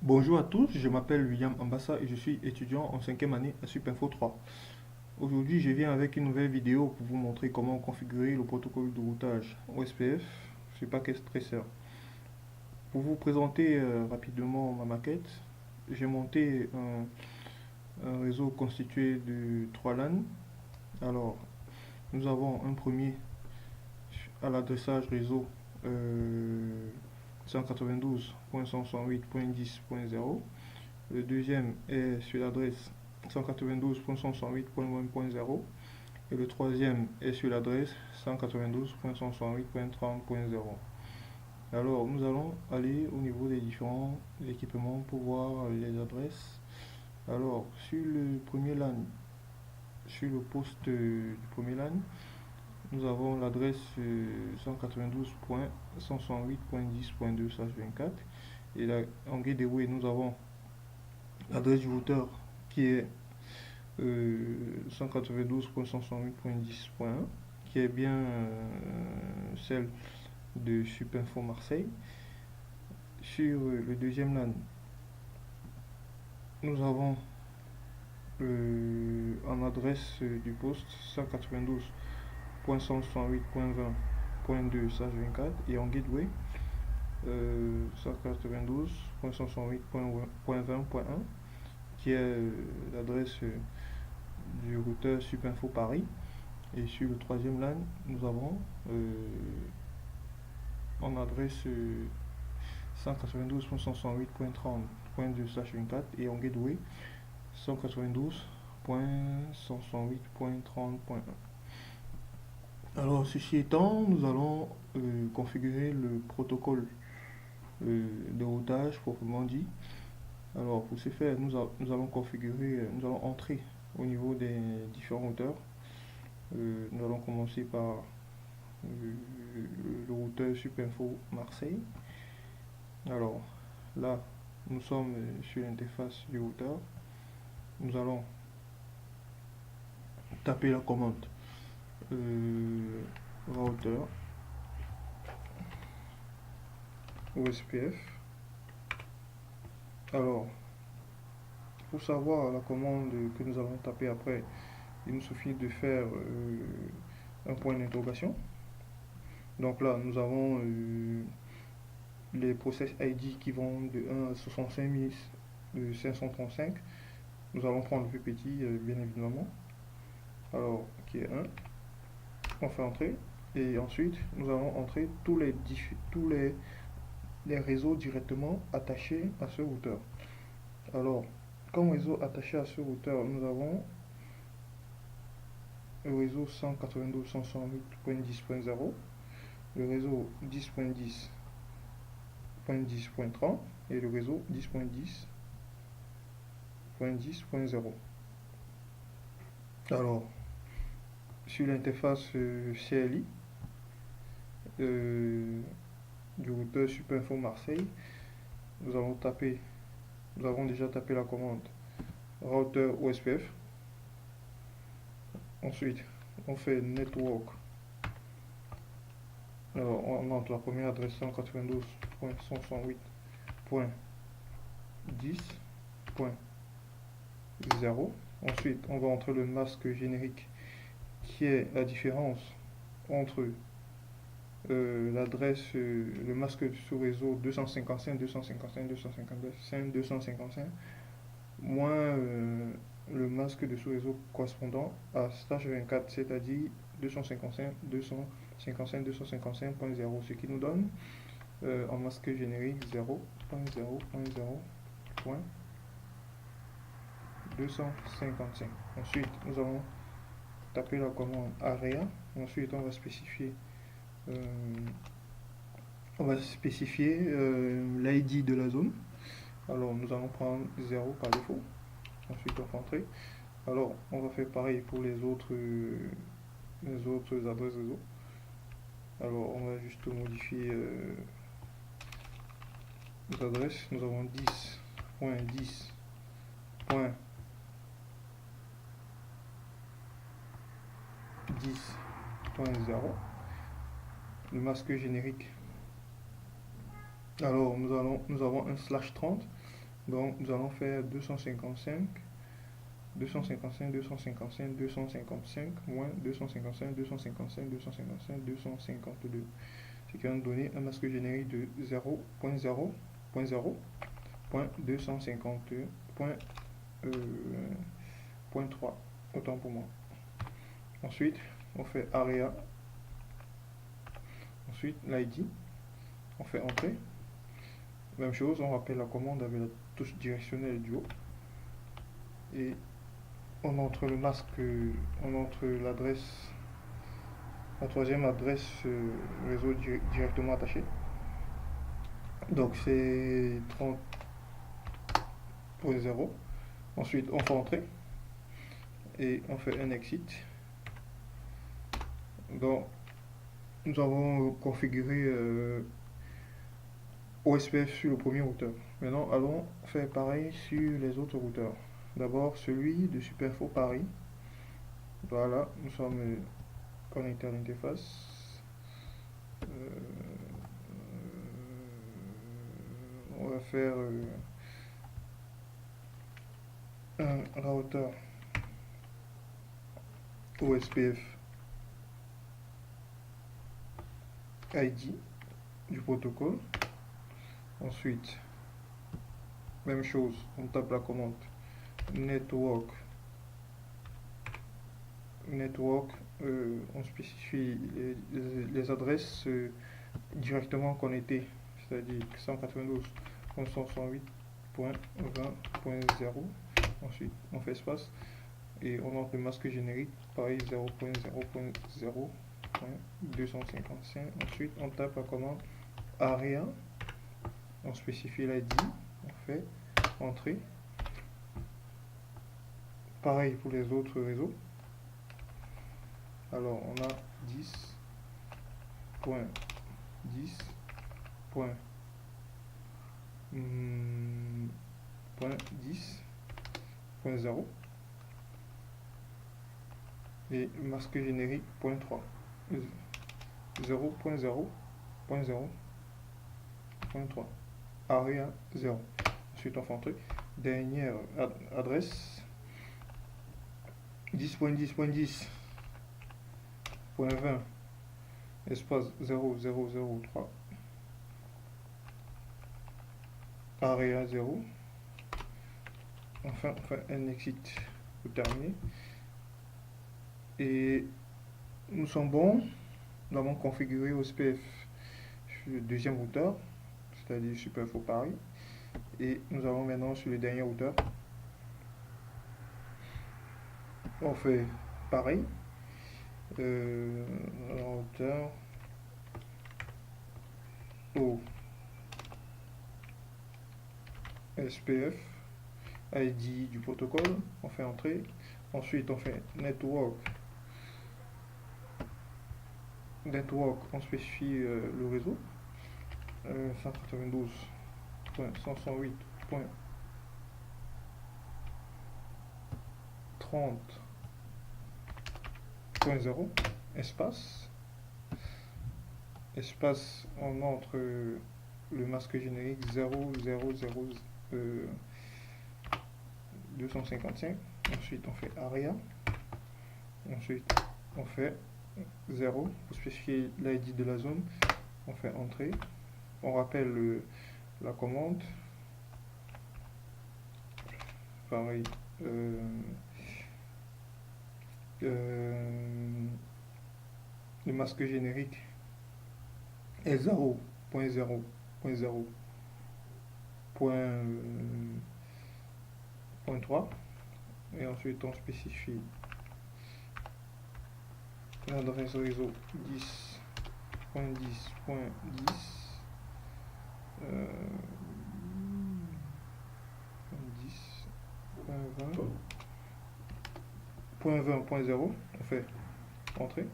Bonjour à tous, je m'appelle William Ambassa et je suis étudiant en cinquième année à Supinfo 3. Aujourd'hui, je viens avec une nouvelle vidéo pour vous montrer comment configurer le protocole de routage OSPF sur Packet Tracer. Pour vous présenter rapidement ma maquette, j'ai monté un réseau constitué de 3 LAN. Alors, nous avons un premier à l'adressage réseau 192.168.10.0. Le deuxième est sur l'adresse 192.168.1.0 et le troisième est sur l'adresse 192.168.30.0. Alors nous allons aller au niveau des différents équipements pour voir les adresses. Alors sur le premier LAN, sur le poste du premier LAN, nous avons l'adresse 192.168.10.2/24 et là, en gateway nous avons l'adresse du routeur qui est 192.168.10.1 qui est bien celle de Supinfo Marseille. Sur le deuxième LAN, nous avons en adresse du poste 192.168.20.2/24 et en gateway 192.168.20.1 qui est l'adresse du routeur Supinfo Paris. Et sur le troisième LAN, nous avons en adresse 192.168.30.2/24 et en gateway 192.168.30.1. Alors, ceci étant, nous allons configurer le protocole de routage proprement dit. Alors, pour ce faire, nous allons configurer, nous allons entrer au niveau des différents routeurs. Nous allons commencer par le routeur Supinfo Marseille. Alors là, nous sommes sur l'interface du routeur. Nous allons taper la commande routeur OSPF. Alors, pour savoir la commande que nous allons taper après, il nous suffit de faire un point d'interrogation. Donc là, nous avons les process ID qui vont de 1 à 65 535. Nous allons prendre le plus petit, bien évidemment. Alors, qui est 1. On fait entrer. Et ensuite, nous allons entrer tous les réseaux directement attachés à ce routeur. Alors, comme réseau attaché à ce routeur, nous avons le réseau 192.168.10.0, le réseau 10.10.10.30 et le réseau 10.10.10.0. Alors, sur l'interface CLI du routeur Supinfo Marseille, nous avons déjà tapé la commande routeur OSPF. Ensuite, on fait network. Alors, on entre la première adresse 192.168.10.0. Ensuite, on va entrer le masque générique qui est la différence entre l'adresse, le masque sous réseau 255.255.255.255 moins le masque de sous-réseau correspondant à stage 24, c'est-à-dire 255.255.0, ce qui nous donne en masque générique 0.0.0.255. Ensuite, nous allons taper la commande AREA. Ensuite, on va spécifier l'ID de la zone. Alors, nous allons prendre 0 par défaut. Ensuite, on fait entrer. Alors, on va faire pareil pour les autres adresses réseau. Alors, on va juste modifier les adresses. Nous avons 10.10.10.0. Le masque générique. Alors, nous avons un /30. Donc nous allons faire 255, 255, 255, 255, moins 255, 255, 255, 252. Ce qui va nous donner un masque générique de 0.0.0.250.3. Autant pour moi. Ensuite, on fait AREA. Ensuite, l'ID. On fait Entrée. Même chose, on rappelle la commande avec la touche directionnelle du haut. Et on entre le masque, on entre l'adresse, la troisième adresse réseau directement attachée. Donc c'est 30.0. Ensuite, on fait Entrer. Et on fait un exit. Donc, nous avons configuré OSPF sur le premier routeur. Maintenant, allons faire pareil sur les autres routeurs. D'abord, celui de Superinfo Paris. Voilà, nous sommes connectés à l'interface. On va faire un routeur OSPF ID du protocole. Ensuite, même chose, on tape la commande network. On spécifie les adresses directement connectées, c'est-à-dire 192.168.20.0. Ensuite, on fait espace et on entre le masque générique, pareil 0.0.0.255. Ensuite, on tape la commande AREA, on spécifie l'ID, on fait Entrée. Pareil pour les autres réseaux. Alors, on a 10.10.10.0 et masque générique .3 0.0.0.3 AREA 0. Ensuite on fait Entrer. Dernière adresse 10.10.10.20 espace 0003 AREA 0. Enfin on fait un exit pour terminer. Et nous sommes bons. Nous avons configuré OSPF sur le deuxième routeur, c'est-à-dire Superinfo Paris. Et nous allons maintenant sur le dernier routeur. On fait pareil. Routeur au SPF, ID du protocole, on fait Entrer. Ensuite on fait network, on spécifie le réseau 192.168.30.0 espace on entre le masque générique 0.0.0.255. Ensuite on fait AREA. Ensuite on fait 0 pour spécifier l'ID de la zone. On fait Entrer. On rappelle la commande. Pareil. Le masque générique est 0.0.0.3 et ensuite on spécifie l'adresse réseau 10.10.20.0. On fait Entrer.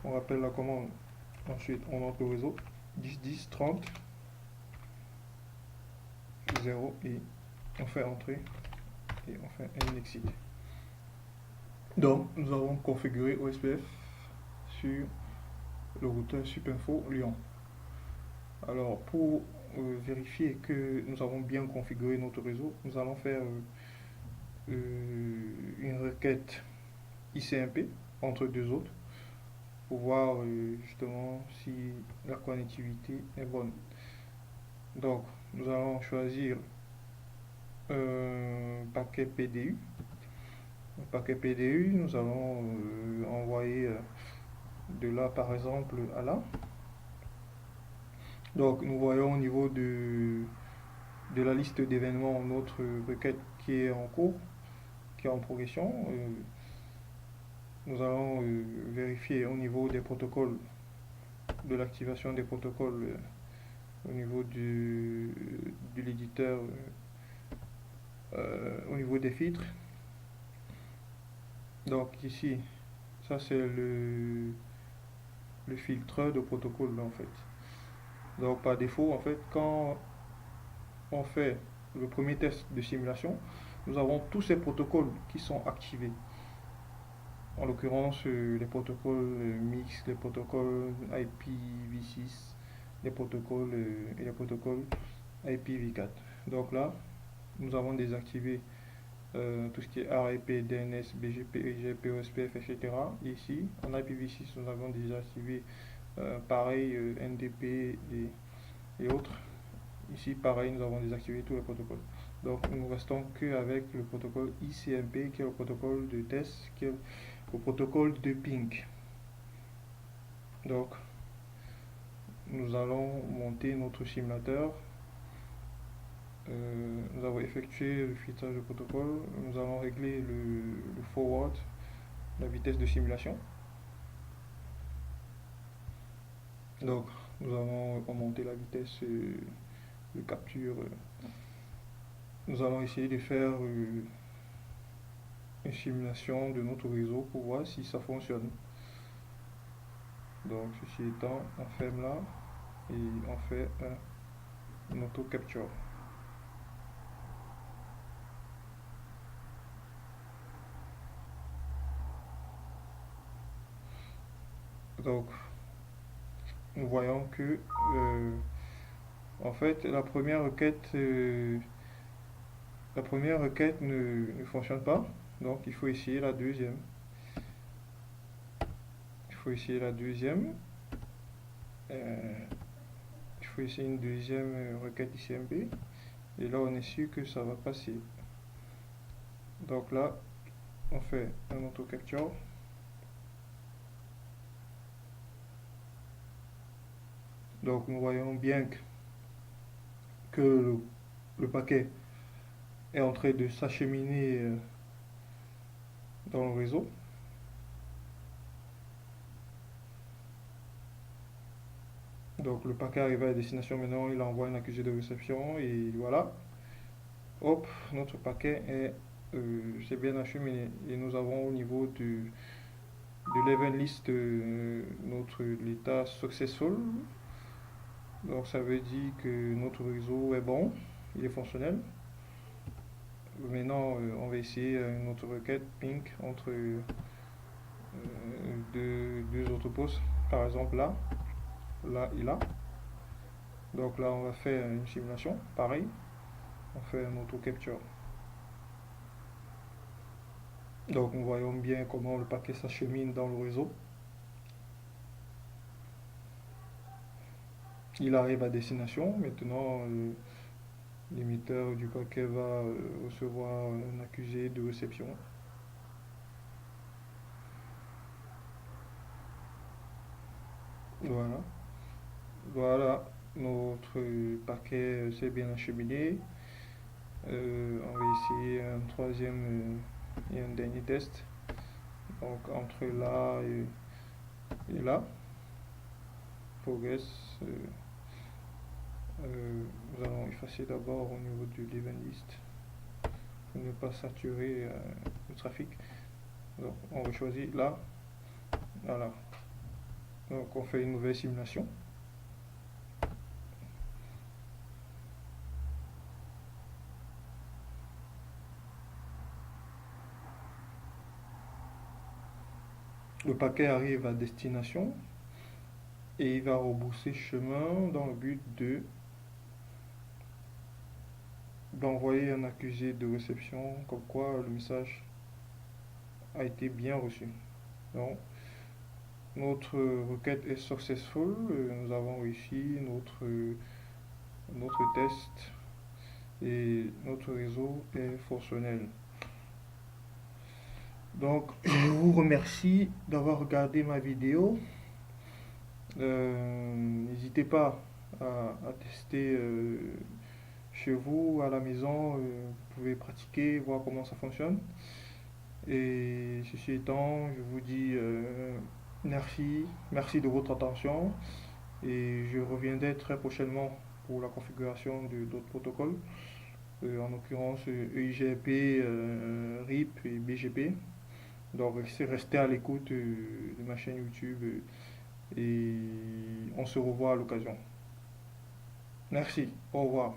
On rappelle la commande. Ensuite on entre le réseau 10.10.30 0 et on fait Entrer et on fait un exit. Donc nous avons configuré OSPF sur le routeur Superinfo Lyon. Alors pour vérifier que nous avons bien configuré notre réseau, nous allons faire une requête ICMP entre deux autres pour voir justement si la connectivité est bonne. Donc, nous allons choisir un paquet PDU. Un paquet PDU, nous allons envoyer de là par exemple à là. Donc, nous voyons au niveau de la liste d'événements notre requête qui est en cours, qui est en progression. Nous allons vérifier au niveau des protocoles, de l'activation des protocoles au niveau de l'éditeur, au niveau des filtres. Donc ici, ça c'est le filtreur de protocole en fait. Donc par défaut, en fait, quand on fait le premier test de simulation, nous avons tous ces protocoles qui sont activés. En l'occurrence, les protocoles mix, les protocoles IPv6, les protocoles et les protocoles IPv4. Donc là, nous avons désactivé tout ce qui est RIP, DNS, BGP, EGP, OSPF, etc. Ici, en IPv6, nous avons désactivé pareil NDP et autres. Ici, pareil, nous avons désactivé tous les protocoles. Donc, nous restons qu'avec le protocole ICMP, qui est le protocole de test, qui est le protocole de ping. Donc, nous allons monter notre simulateur. Nous avons effectué le filtrage de protocole. Nous allons régler le forward, la vitesse de simulation. Donc, nous allons augmenter la vitesse de capture. Nous allons essayer de faire une simulation de notre réseau pour voir si ça fonctionne. Donc, ceci étant, on ferme là et on fait un auto capture. Donc, nous voyons que en fait la première requête ne fonctionne pas, donc il faut essayer la deuxième. Il faut essayer la deuxième. Il faut essayer une deuxième requête ICMP. Et là, on est sûr que ça va passer. Donc là, on fait un auto capture. Donc nous voyons bien que le paquet est en train de s'acheminer dans le réseau. Donc le paquet arrive à la destination maintenant, il envoie un accusé de réception et voilà. Hop, notre paquet s'est bien acheminé. Et nous avons au niveau de l'event list notre l'état successful. Donc ça veut dire que notre réseau est bon, il est fonctionnel. Maintenant, on va essayer une autre requête ping entre deux autres postes, par exemple là et là. Donc là, on va faire une simulation, pareil, on fait un auto capture. Donc nous voyons bien comment le paquet s'achemine dans le réseau. Il arrive à destination. Maintenant, l'émetteur du paquet va recevoir un accusé de réception. Voilà. Voilà, notre paquet s'est bien acheminé. On va essayer un troisième et un dernier test. Donc entre là et là, progress. Nous allons effacer d'abord au niveau de l'event list pour ne pas saturer le trafic. Donc on va choisir là. Voilà. Donc on fait une nouvelle simulation. Le paquet arrive à destination et il va rebousser chemin dans le but de d'envoyer un accusé de réception comme quoi le message a été bien reçu. Donc, notre requête est successful, nous avons réussi notre test et notre réseau est fonctionnel. Donc, je vous remercie d'avoir regardé ma vidéo. N'hésitez pas à tester chez vous, à la maison. Vous pouvez pratiquer, voir comment ça fonctionne. Et ceci étant, je vous dis merci de votre attention. Et je reviendrai très prochainement pour la configuration d'autres protocoles, en l'occurrence EIGRP, RIP et BGP. Donc restez à l'écoute de ma chaîne YouTube et on se revoit à l'occasion. Merci, au revoir.